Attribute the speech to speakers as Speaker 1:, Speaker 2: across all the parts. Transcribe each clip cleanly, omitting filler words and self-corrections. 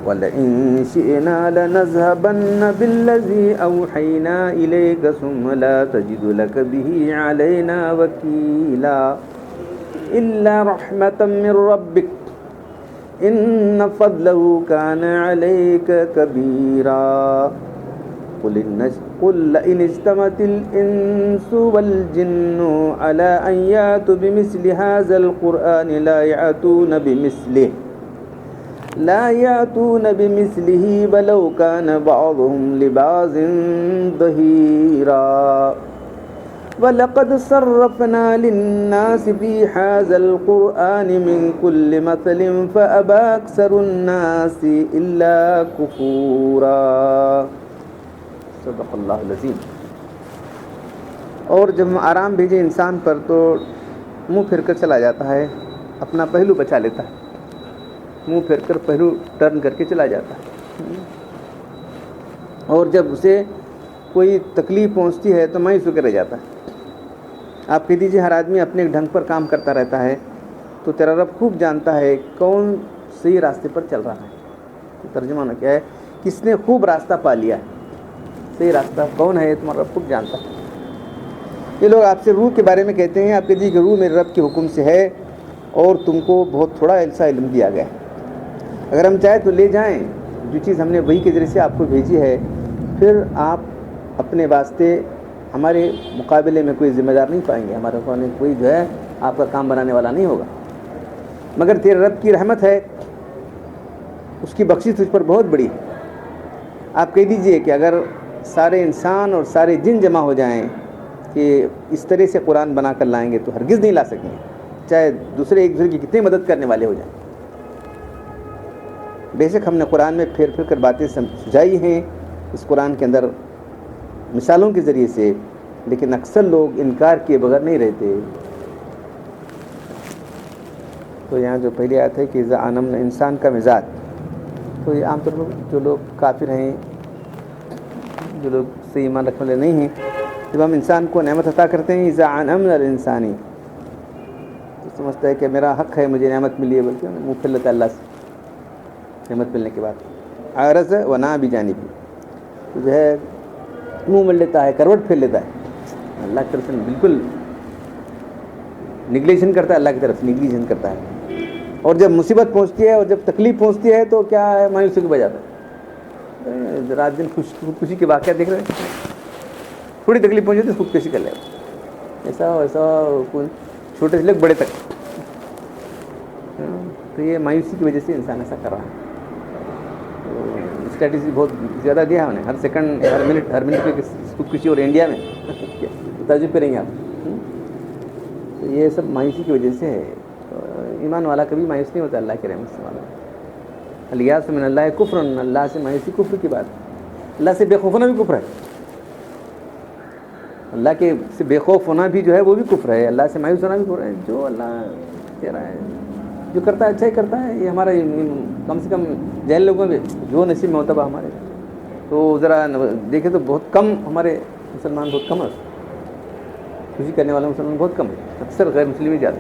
Speaker 1: وَلَئِن شِئْنَا لَنَذْهَبَنَّ بِالَّذِي أَوْحَيْنَا إِلَيْكَ ثُمَّ لَا تَجِدُ لَكَ بِهِ عَلَيْنَا وَكِيلًا إِلَّا رَحْمَةً مِّن رَّبِّكَ إِنَّ فَضْلَهُ كَانَ عَلَيْكَ كَبِيرًا قُلْ لَئِنِ اجْتَمَعَتِ الْإِنسُ وَالْجِنُّ عَلَىٰ أَن يَأْتُوا بِمِثْلِ هَٰذَا الْقُرْآنِ لا يأتون بمثله ولو كان بعضهم لبعض ظهيرا وَلَقَدْ صَرَّفْنَا لِلنَّاسِ فِي هَٰذَا الْقُرْآنِ مِنْ كُلِّ مَثَلٍ فَأَبَىٰ أَكْثَرُ النَّاسِ إِلَّا كُفُورًا صدق اللہ العظیم۔ اور جب ہم آرام بھیجیں انسان پر تو منہ پھر کر چلا جاتا ہے، اپنا پہلو بچا لیتا ہے، منہ پھر کر پہلو ٹرن کر کے چلا جاتا ہے، اور جب اسے کوئی تکلیف پہنچتی ہے تو مایوس ہو کے رہ جاتا ہے۔ آپ کہہ دیجیے ہر آدمی اپنے ڈھنگ پر کام کرتا رہتا ہے تو تیرا رب خوب جانتا ہے کون صحیح راستے پر چل رہا ہے۔ ترجمہ کیا ہے؟ کس نے خوب راستہ پا لیا ہے، صحیح راستہ کون ہے تمہارا رب خوب جانتا ہے۔ یہ لوگ آپ سے روح کے بارے میں کہتے ہیں، آپ کہہ دیجیے کہ روح میرے رب کے حکم سے ہے اور تم کو بہت تھوڑا ایسا علم دیا گیا ہے، اگر ہم چاہیں تو لے جائیں جو چیز ہم نے وحی کے ذریعے سے آپ کو بھیجی ہے، پھر آپ اپنے واسطے ہمارے مقابلے میں کوئی ذمہ دار نہیں پائیں گے، ہمارے کوئی جو ہے آپ کا کام بنانے والا نہیں ہوگا، مگر تیرے رب کی رحمت ہے، اس کی بخشش تجھ پر بہت بڑی ہے۔ آپ کہہ دیجئے کہ اگر سارے انسان اور سارے جن جمع ہو جائیں کہ اس طرح سے قرآن بنا کر لائیں گے تو ہرگز نہیں لا سکیں گے، چاہے دوسرے ایک دوسرے کی کتنے مدد کرنے والے ہو جائیں۔ بے شک ہم نے قرآن میں پھیر پھیر کر باتیں سمجھائی ہیں اس قرآن کے اندر مثالوں کے ذریعے سے، لیکن اکثر لوگ انکار کیے بغیر نہیں رہتے۔ تو یہاں جو پہلی آیت ہے کہ اذا انعمنا، انسان کا مزاج، تو یہ عام طور پر جو لوگ کافر ہیں، جو لوگ صحیح ایمان رکھنے والے نہیں ہیں، جب ہم انسان کو نعمت عطا کرتے ہیں اذا انعمنا الانسانی، تو سمجھتا ہے کہ میرا حق ہے، مجھے نعمت ملی ہے، بلکہ منہ پھیر لیتا ہے اللہ سے نعمت ملنے کے بعد، عارض ونا بجانبی، تو جو ہے منہ مل لیتا ہے، کروٹ پھیر لیتا ہے، اللہ کی طرف سے بالکل نگلیجن کرتا ہے، اللہ کی طرف سے نگلیجن کرتا ہے، اور جب مصیبت پہنچتی ہے اور جب تکلیف پہنچتی ہے تو کیا ہے، مایوسی کو بجاتا ہے۔ رات دن خودکشی کے واقعات دیکھ رہے ہیں، تھوڑی تکلیف پہنچی تو خودکشی کر لے، ایسا کوئی چھوٹے سے لے بڑے تک، تو یہ مایوسی کی وجہ سے انسان ایسا کر رہا ہے۔ اسٹیٹسٹک بہت زیادہ دیا ہے انہیں، ہر سیکنڈ ہر منٹ پہ خودکشی، اور انڈیا میں تعجب کریں گے آپ، تو یہ سب مایوسی کی وجہ سے ہے۔ ایمان والا کبھی مایوس نہیں ہوتا اللہ کے رحمت سے، والا الیاس من اللہ کفر، اللہ سے مایوسی کفر کی بات، اللہ سے بے خوف ہونا بھی کفر ہے، اللہ کے سے بے خوف ہونا بھی جو ہے وہ بھی کفر ہے، اللہ سے مایوس ہونا بھی کفر ہے۔ جو اللہ کہہ رہا ہے، جو کرتا ہے اچھا ہی کرتا ہے، یہ ہمارا کم سے کم جہل لوگوں میں جو نصیب میں ہوتا ہے ہمارے، تو ذرا دیکھیں تو بہت کم ہمارے مسلمان، بہت کم ہے، خوشی کرنے والے مسلمان بہت کم ہے، اکثر غیر مسلم ہی زیادہ۔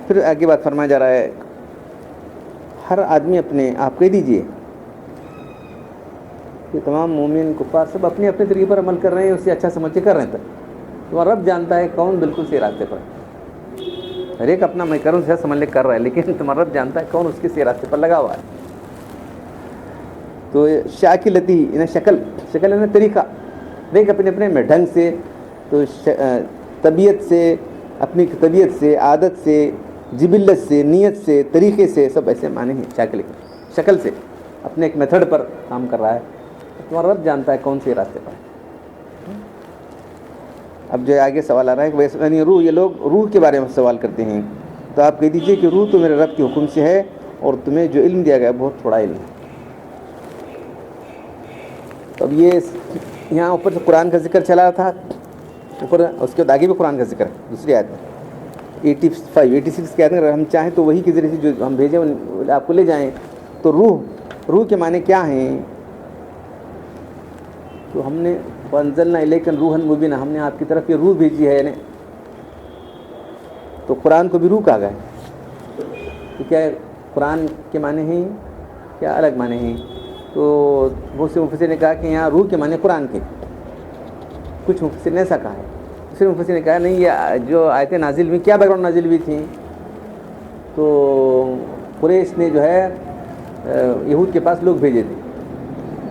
Speaker 1: پھر آگے بات فرمایا جا رہا ہے، ہر آدمی اپنے، آپ کہہ دیجئے کہ تمام مومن کفار سب اپنے اپنے طریقے پر عمل کر رہے ہیں، اسے اچھا سمجھ کے کر رہے ہیں، تمہارا رب جانتا ہے کون بالکل صحیح راستے پر، ہر ایک اپنا میں کروں سے سمجھ لے کر رہا ہے، لیکن تمہارا رب جانتا ہے کون اس کے صحیح راستے پر لگا ہوا ہے۔ تو شاکلتی انہیں شکل انہیں طریقہ، دیکھ اپنے اپنے میں ڈھنگ سے، تو طبیعت سے، اپنی طبیعت سے، عادت سے، جبلت سے، نیت سے، طریقے سے، سب ایسے معنی ہیں شکل سے، اپنے ایک میتھڈ پر کام کر رہا ہے، تمہارا رب جانتا ہے کون سے راستے پر۔ اب جو آگے سوال آ رہا ہے کہ یعنی روح، یہ لوگ روح کے بارے میں سوال کرتے ہیں، تو آپ کہہ دیجئے کہ روح تو میرے رب کے حکم سے ہے، اور تمہیں جو علم دیا گیا بہت تھوڑا علم ہے۔ تو اب یہ یہاں اوپر سے قرآن کا ذکر چلا تھا، اوپر اس کے بعد آگے بھی قرآن کا ذکر ہے، دوسری آیت میں 86 کے آیت میں، اگر ہم چاہیں تو وہی کے ذریعے سے جو ہم بھیجیں آپ کو لے جائیں، تو روح کے معنی کیا ہیں؟ تو ہم نے وَأَنزَلْنَا إِلَيْكَ رُوحًا مُبِينًا، ہم نے آپ کی طرف یہ روح بھیجی ہے، یعنی تو قرآن کو بھی روح کہا گیا ہے، تو کیا قرآن کے معنی ہیں کیا الگ معنی ہیں. تو بہت سے مفسر نے کہا کہ یہاں روح کے معنی قرآن کے. کچھ مفسر نے ایسا کہا ہے. دوسرے مفسر نے کہا نہیں، یہ جو آیتیں نازل ہوئی کیا بیک گراؤنڈ نازل ہوئی تھیں؟ تو قریش نے جو ہے یہود کے پاس لوگ بھیجے تھے،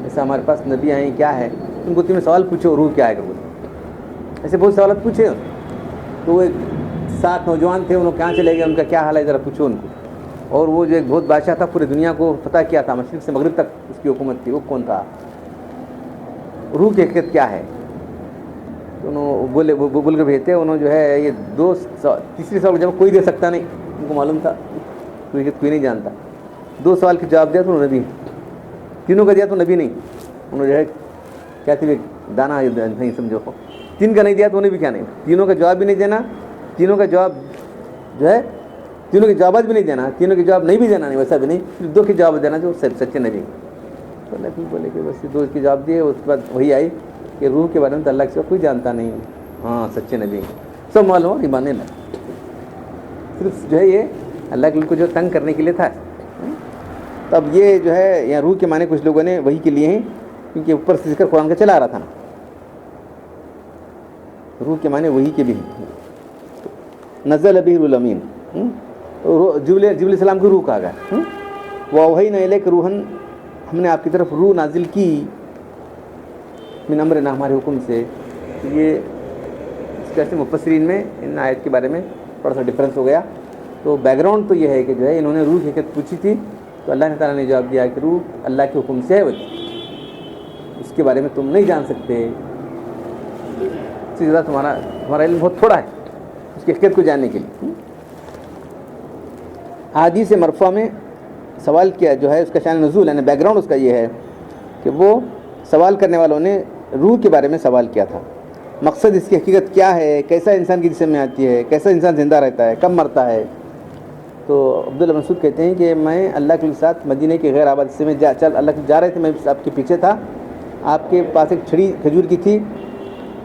Speaker 1: ایسا ہمارے پاس نبی آئے کیا ہے، ان کو تمہیں سوال پوچھو روح کیا ہے. ایسے بہت سوالات پوچھے. تو وہ ایک 7 نوجوان تھے، انہوں کہاں چلے گئے، ان کا کیا حال ہے ذرا پوچھو ان کو. اور وہ جو ایک بہت بادشاہ تھا، پوری دنیا کو فتح کیا تھا، مشرق سے مغرب تک اس کی حکومت تھی، وہ کون تھا؟ روح کی حقیقت کیا ہے؟ تو انہوں بول کر بھیجتے. انہوں جو ہے یہ تیسری سوال جب کوئی دے سکتا نہیں، ان کو معلوم تھا کوئی نہیں جانتا. 2 سوال کے جواب دیا تو نبی، تینوں کا دیا تو نبی نہیں. انہوں جو ہے کیا تھی دانا نہیں سمجھو. 3 کا نہیں دیا تو انہیں بھی کیا نہیں. تینوں کا جواب بھی نہیں دینا، تینوں کا جواب جو ہے تینوں کے جوابات بھی نہیں دینا، تینوں کے جواب نہیں بھی دینا، نہیں ویسا بھی نہیں، پھر 2 کے جواب دینا جو سچے نبی. تو نبی بولے کہ بس 2 کے جواب دیے. اس کے بعد وہی آئی کہ روح کے بارے میں تو اللہ کے سوا کوئی جانتا نہیں. ہاں سچے نبی سب معلوم ہو ایمان اللہ. صرف جو ہے یہ اللہ کے کو جو تنگ کرنے کے لیے تھا. تب یہ جو ہے یہاں روح کے معنی کچھ لوگوں نے وہی کے لیے ہیں، کیونکہ اوپر سے ذکر قرآن کا چلا آ رہا تھا نا. روح کے معنی وہی کے بھی ہیں. نزل به الامین، جبریل علیہ السلام کی روح کہا گیا. وَأَوْحَيْنَا إِلَيْكَ روحن، ہم نے آپ کی طرف روح نازل کی، من امرنا ہمارے حکم سے. یہ اس کیسے مفسرین میں ان آیت کے بارے میں تھوڑا سا ڈفرینس ہو گیا. تو بیک گراؤنڈ تو یہ ہے کہ جو ہے انہوں نے روح کی حقیقت پوچھی تھی، تو اللہ تعالیٰ نے جواب دیا کہ روح اللہ کے حکم سے ہے، اس کے بارے میں تم نہیں جان سکتے. اس سے زیادہ تمہارا علم بہت تھوڑا ہے اس کی حقیقت کو جاننے کے لیے. حدیث مرفوع میں سوال کیا جو ہے اس کا شان نزول یعنی بیک گراؤنڈ اس کا یہ ہے کہ وہ سوال کرنے والوں نے روح کے بارے میں سوال کیا تھا. مقصد اس کی حقیقت کیا ہے، کیسا انسان کی جسم میں آتی ہے، کیسا انسان زندہ رہتا ہے، کب مرتا ہے. تو عبداللہ مسعود کہتے ہیں کہ میں اللہ کے ساتھ مدینہ کے غیر آباد حصے میں اللہ کے جا رہے تھے، میں آپ کے پیچھے تھا، آپ کے پاس ایک چھڑی کھجور کی تھی.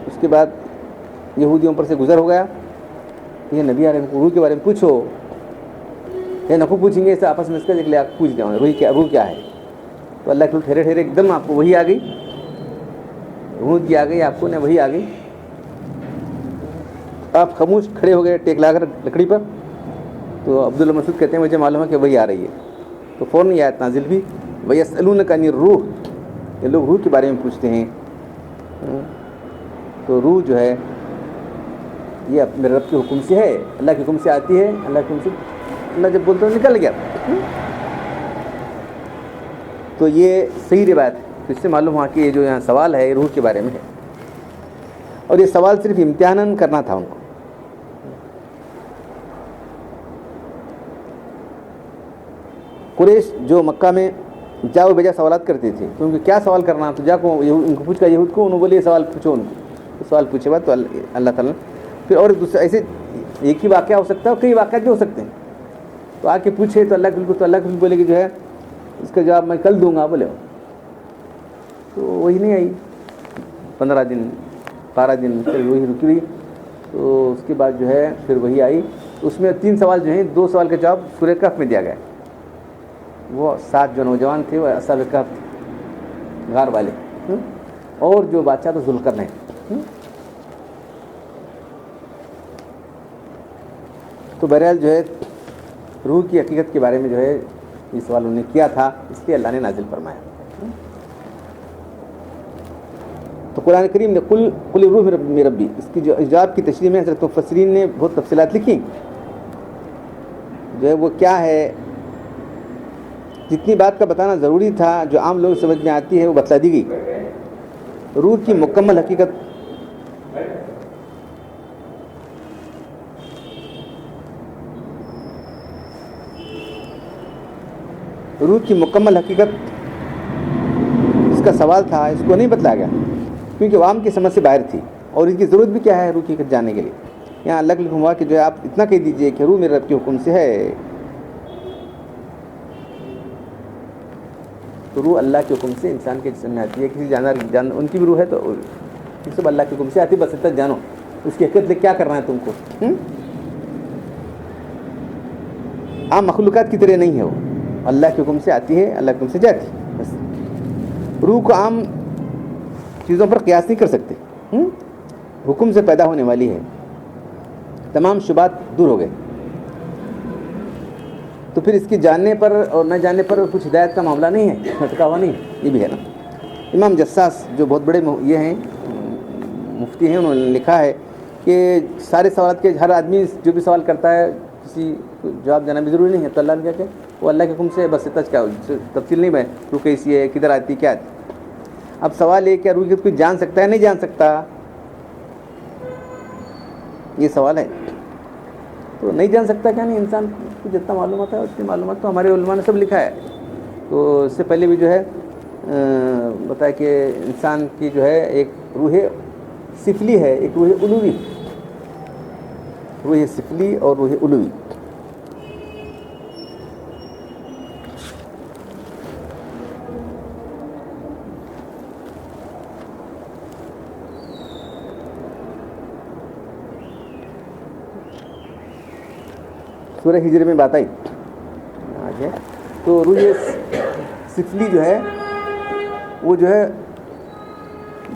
Speaker 1: اس کے بعد یہودیوں پر سے گزر ہو گیا. یہ نبی علیہ روح کے بارے میں پوچھو، یہ نکو پوچھیں گے، اسے آپس میں اس کا لے آپ پوچھ جاؤں روح کیا ہے. تو اللہ کے ٹھہرے ٹھہرے ایک دم آپ کو وہی آ گئی، روح کی آ گئی، آپ کو نہ وہی آ گئی. آپ خاموش کھڑے ہو گئے ٹیک لا کر لکڑی پر. تو عبداللہ مسعود کہتے ہیں مجھے معلوم ہے کہ وہی آ رہی ہے. تو فوراً یہ آیت نازل بھی وَيَسْأَلُونَكَ عَنِ الرُّوحِ، یہ لوگ روح کے بارے میں پوچھتے ہیں. تو روح جو ہے یہ میرے رب کے حکم سے ہے، اللہ کے حکم سے آتی ہے. اللہ کے حکم سے اللہ جب بولتے ہیں نکل گیا. تو یہ صحیح روایت ہے. تو اس سے معلوم ہوا کہ یہ جو یہاں سوال ہے یہ روح کے بارے میں ہے، اور یہ سوال صرف امتحان کرنا تھا ان کو. قریش جو مکہ میں جا و بجا سوالات کرتے تھے، تو ان کو کیا سوال کرنا، تو جا کو ان کو پوچھ کر یہود کو انہوں بولے یہ سوال پوچھو ان کو. تو سوال پوچھے بعد تو اللہ تعالیٰ پھر اور دوسرا ایسے ایک ہی واقعہ ہو سکتا ہے اور کئی واقعات بھی ہو سکتے ہیں. تو آ کے پوچھے تو اللہ کے بولے کہ جو ہے اس کا جواب میں کل دوں گا بولے. تو وہی نہیں آئی، 15 دن 12 دن پھر وہی رکی ہوئی. تو اس کے بعد جو ہے پھر وہی آئی. اس میں 3 سوال جو ہیں، 2 سوال کا جواب سورہ کہف میں دیا گیا. وہ 7 جو نوجوان تھے وہ اصحاب کہف غار والے، اور جو بادشاہ تو ذوالقرنین. تو بہرحال جو ہے روح کی حقیقت کے بارے میں جو ہے یہ سوال انہوں نے کیا تھا، اس لیے اللہ نے نازل فرمایا. تو قرآن کریم نے قل روح من ربی، اس کی جو جواب کی تشریح میں حضرت مفسرین نے بہت تفصیلات لکھی. جو ہے وہ کیا ہے، جتنی بات کا بتانا ضروری تھا جو عام لوگ سمجھ میں آتی ہے وہ بتلا دی گئی. روح کی مکمل حقیقت اس کا سوال تھا، اس کو نہیں بتلایا گیا کیونکہ عوام کی سمجھ سے باہر تھی، اور اس کی ضرورت بھی کیا ہے روح کی حقیقت جاننے کے لیے. یہاں اللہ کے حکم ہوا کہ جو ہے آپ اتنا کہہ دیجئے کہ روح میرے رب کے حکم سے ہے. تو روح اللہ کے حکم سے انسان کے جسم میں آتی ہے. کسی جانور ان کی بھی روح ہے تو یہ سب اللہ کے حکم سے آتی ہے. بس اتنا جانو اس کی حقیقت کیا کرنا ہے تم کو. عام مخلوقات کی طرح نہیں ہے وہ. اللہ کے حکم سے آتی ہے, اللہ کے حکم سے جاتی ہے. بس روح کو عام چیزوں پر قیاس نہیں کر سکتے. حکم سے پیدا ہونے والی ہے, تمام شبہات دور ہو گئے. تو پھر اس کی جاننے پر اور نہ جاننے پر کچھ ہدایت کا معاملہ نہیں ہے, بھٹکا ہوا نہیں, یہ بھی ہے نا. امام جساس جو بہت بڑے یہ ہیں مفتی ہیں, انہوں نے لکھا ہے کہ سارے سوالات کے ہر آدمی جو بھی سوال کرتا ہے کسی کو جواب دینا بھی ضروری نہیں ہے. تو اللہ نے کیا کہ وہ اللہ کے حکم سے بس اتنا کیا تفصیل نہیں ہے, روح کیسی ہے, کدھر آتی, کیا آتی. اب سوال یہ کیا روح کی کوئی جان سکتا ہے, نہیں جان سکتا, یہ سوال ہے. تو نہیں جان سکتا کیا نہیں, انسان کو جتنا معلومات ہے اتنی معلومات تو ہمارے علماء نے سب لکھا ہے. تو اس سے پہلے بھی جو ہے بتایا کہ انسان کی جو ہے ایک روح سفلی ہے, ایک روح علوی, روح سفلی اور روح علوی. سورہ ہجر میں بات آئی آج ہے. تو روح سفلی جو ہے وہ جو ہے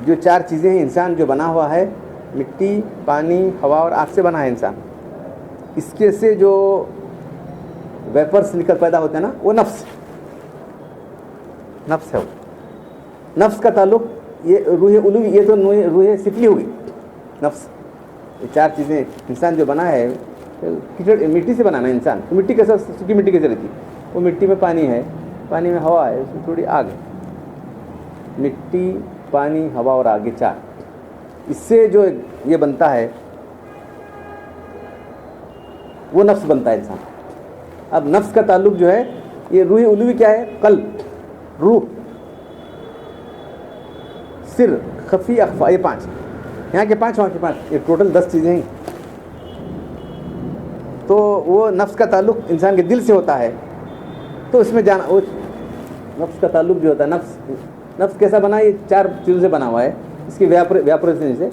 Speaker 1: جو چار چیزیں ہیں, انسان جو بنا ہوا ہے مٹی, پانی, ہوا اور آگ سے بنا ہے انسان. اس کے سے جو ویپرس نکل پیدا ہوتے ہیں نا, وہ نفس ہے. وہ نفس کا تعلق یہ روح علوی, یہ تو روح سفلی ہوگی. نفس, یہ چار چیزیں انسان جو بنا ہے مٹی سے بنانا ہے انسان. تو مٹی کیسے, سوکھی مٹی کیسے رہتی, وہ مٹی میں پانی ہے, پانی میں ہوا ہے, اس میں تھوڑی آگ ہے. مٹی, پانی, ہوا اور آگ, چار. اس سے جو یہ بنتا ہے وہ نفس بنتا ہے انسان. اب نفس کا تعلق جو ہے یہ روح علوی کیا ہے, قلب, روح, سر, خفی, اخفا, یہ پانچ. یہاں کے پانچ, وہاں کے پانچ, یہ ٹوٹل 10 چیزیں ہیں. تو وہ نفس کا تعلق انسان کے دل سے ہوتا ہے. تو اس میں جانا, وہ نفس کا تعلق جو ہوتا ہے, نفس کیسا بنا, یہ چار چیزوں سے بنا ہوا ہے. اس کی ویپوریشن سے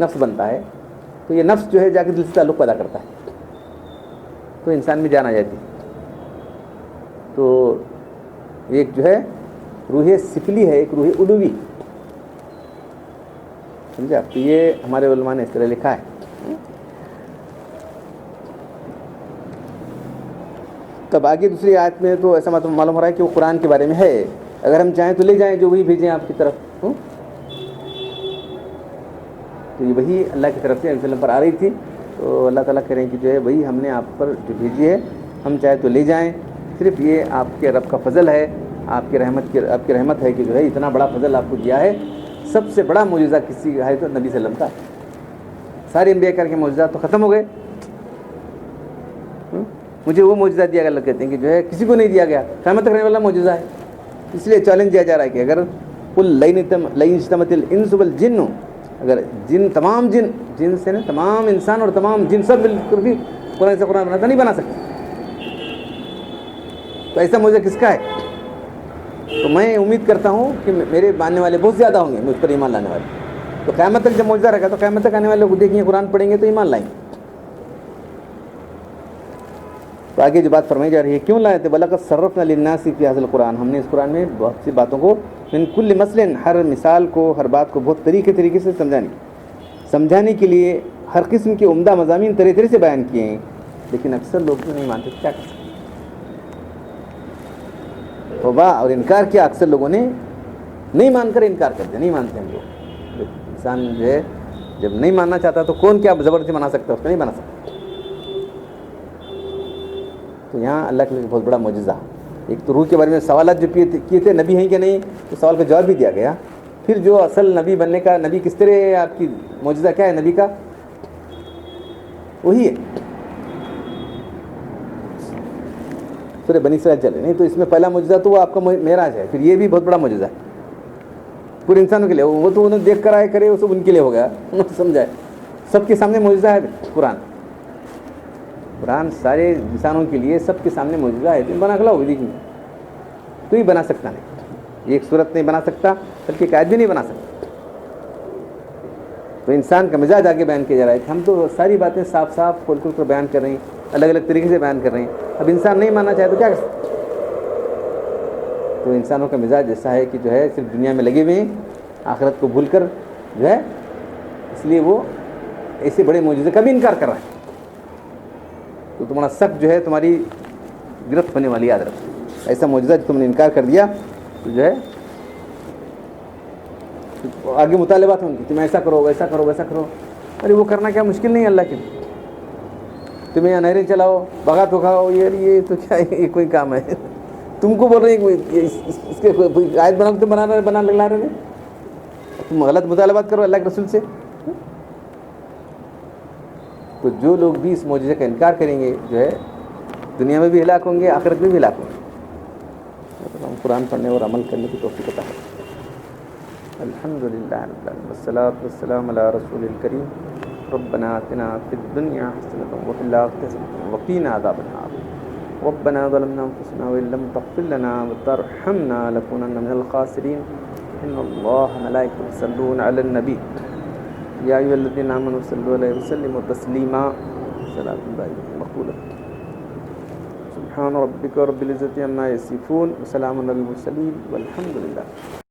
Speaker 1: نفس بنتا ہے. تو یہ نفس جو ہے جا کے دل سے تعلق پیدا کرتا ہے, تو انسان میں جان آ جاتی. تو ایک جو ہے روح سفلی ہے, ایک روح علوی, سمجھے آپ. تو یہ ہمارے علماء نے اس طرح لکھا ہے. تب آگے دوسری آیت میں تو ایسا معلوم ہو رہا ہے کہ وہ قرآن کے بارے میں ہے. اگر ہم چاہیں تو لے جائیں, جو وہی بھیجیں آپ کی طرف. تو یہ وہی اللہ کی طرف سے علیہ وسلم پر آ رہی تھی. تو اللہ تعالیٰ کہہ رہے ہیں کہ جو ہے وہی ہم نے آپ پر جو بھیجی ہے, ہم چاہے تو لے جائیں. صرف یہ آپ کے رب کا فضل ہے, آپ کی رحمت ہے کہ جو ہے اتنا بڑا فضل آپ کو دیا ہے. سب سے بڑا معجزہ کسی ہے تو نبی صلی اللہ علیہ وسلم کا. سارے انبیاء کر کے معجزات تو ختم ہو گئے. مجھے وہ معجزہ دیا گیا, اللہ کہتے ہیں کہ جو ہے کسی کو نہیں دیا گیا, قیامت تک رہنے والا معجزہ ہے. اس لیے چیلنج دیا جا رہا ہے کہ اگر لئن اجتمعت الانس والجن, اگر تمام جن سے نا تمام انسان اور تمام جن سب مل کر بھی قرآن سے قرآن بناتا نہیں بنا سکتے. تو ایسا معجزہ کس کا ہے؟ تو میں امید کرتا ہوں کہ میرے ماننے والے بہت زیادہ ہوں گے, مجھ پر ایمان لانے والے. تو قیامت تک جب معجزہ رہے گا تو قیامت تک آنے والے لوگ دیکھیں گے, قرآن پڑھیں گے تو ایمان لائیں گے. تو آگے جو بات فرمائی جا رہی ہے, کیوں لائے تھے, بلغت صرفنا للناس فی ھذا القرآن, ہم نے اس قرآن میں بہت سی باتوں کو, من کل مثل, ہر مثال کو, ہر بات کو بہت طریقے سے سمجھانے کے لیے ہر قسم کے عمدہ مضامین طرح سے بیان کیے ہیں. لیکن اکثر لوگ جو نہیں مانتے, کیا کر سکتے, توبہ اور انکار کیا. اکثر لوگوں نے نہیں مان کر انکار کر دیا, نہیں مانتے ہم لوگ. انسان جو ہے جب نہیں ماننا چاہتا تو کون کیا زبردستی منا سکتا ہے, اس کو نہیں بنا سکتا. تو یہاں اللہ کے لیے بہت بڑا معجزہ. ایک تو روح کے بارے میں سوالات جو کیے تھے, نبی ہیں کہ نہیں, تو سوال کا جواب بھی دیا گیا. پھر جو اصل نبی بننے کا, نبی کس طرح ہے, آپ کی معجزہ کیا ہے نبی کا, وہی ہے. سورہ بنی اسرائیل چلے نہیں, تو اس میں پہلا معجزہ تو وہ آپ کا معراج ہے. پھر یہ بھی بہت بڑا معجزہ ہے پورے انسانوں کے لیے. وہ تو انہیں دیکھ کر آئے کرے, وہ سب ان کے لیے ہو گیا, انہوں سمجھائے. سب کے سامنے معجزہ ہے قرآن سارے انسانوں کے لیے سب کے سامنے معجزہ ہے. تم بنا کھلاؤ دیکھیں, تو ہی بنا سکتا نہیں, ایک صورت نہیں بنا سکتا, بلکہ ایک آیت بھی نہیں بنا سکتا. تو انسان کا مزاج آگے بیان کیا جا رہا ہے کہ ہم تو ساری باتیں صاف کھول کر بیان کر رہے ہیں, الگ الگ طریقے سے بیان کر رہے ہیں. اب انسان نہیں ماننا چاہے تو کیا کر سکتے, تو انسانوں کا مزاج ایسا ہے کہ جو ہے صرف دنیا میں لگے ہوئے ہیں، آخرت کو بھول کر جو ہے، اس لیے وہ ایسے بڑے معجزے کا بھی انکار کر رہا ہے. تو تمہارا سخت جو ہے تمہاری گرفت ہونے والی، یاد رکھو. ایسا معجزہ جو تم نے انکار کر دیا تو جو ہے آگے مطالبات ہوں گے، تم ایسا کرو ویسا کرو ویسا کرو. ارے وہ کرنا کیا مشکل نہیں ہے اللہ کے لیے. تمہیں نہریں چلاؤ، بغات اٹھاؤ، یہ تو کیا یہ کوئی کام ہے؟ تم کو بول رہے ہیں اس کے آیت بنا تم بنا لگا رہے ہیں، تم غلط مطالبات کرو اللہ کے رسول سے. تو جو لوگ بھی اس معجزے کا انکار کریں گے جو ہے دنیا میں بھی ہلاک ہوں گے، آخرت میں بھی ہلاک ہوں گے. ہم قرآن پڑھنے اور عمل کرنے کی توفیق عطا کریں. الحمد للہ رب العالمین والصلاۃ والسلام علی رسول الکریم. ربنا آتنا فی الدنیا حسنۃ وفی الآخرۃ حسنۃ وقنا عذاب النار. ربنا ظلمنا انفسنا وان لم تغفر لنا وترحمنا لنكونن من الخاسرین. ان اللہ ملائکۃ یصلون علی النبی یا ایھا الذین آمنوا صلوا علیہ وسلموا تسلیما. صلاۃ دائمۃ مقبولۃ. سبحان ربک رب العزۃ عما یصفون وسلام علی المرسلین والحمد للہ.